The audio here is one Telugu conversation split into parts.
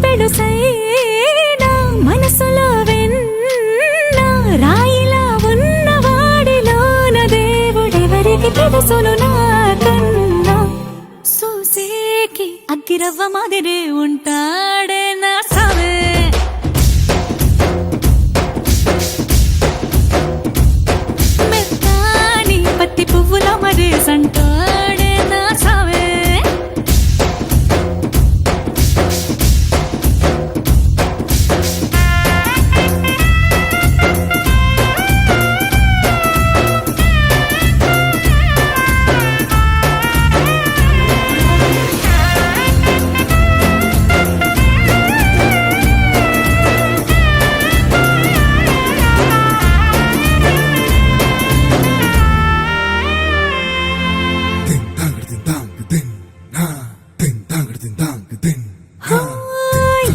పెడుసైనా మనసులో వెన్న రాయిలా ఉన్నవాడిలోన దేవుడెవరికి తెలుసును నాకన్నా సూసేకి అగ్గిరవ్వ మాదిరే ఉంటాడే నా సావే మెత్తాని పత్తి పువ్వుల మరేసంటాడే నా సావే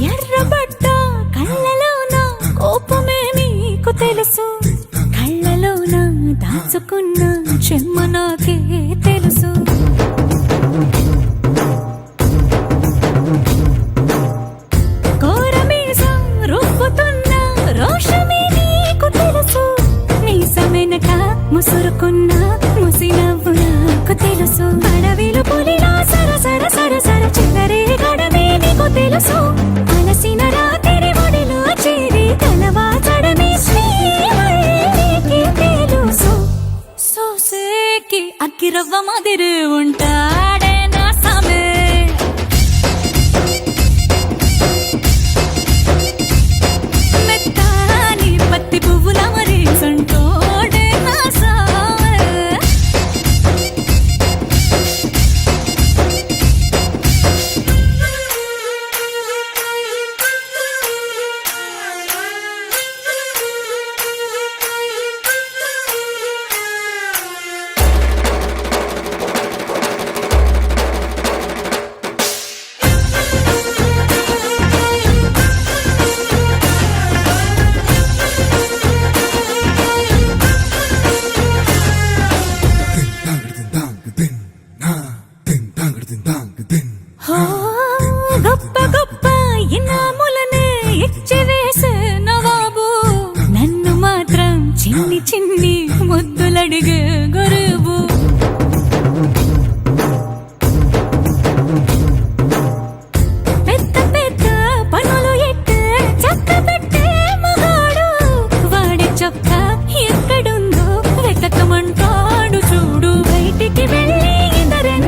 ఎర్రబడ్డ కళ్ళలోన కోపమే నీకు తెలుసు కళ్ళలోన దాచుకున్న చెమ్మ నాకే తెలుసు కోరమీసం రూపుతున్న రోషమే నీకు తెలుసు మీసమెనక ముసురుకున్న ముసినవ్వు నాకు తెలుసు అడవిలో పులిలా సరసర సరసర చిల్లరే గడమే నీకు తెలుసు అలసిన రాత్రి ఒడిలో చేరి కలవాచడమే శ్రీవల్లికి తెలుసు సోసేకి అగ్గిరవ్వ మాదిరి ఉంటా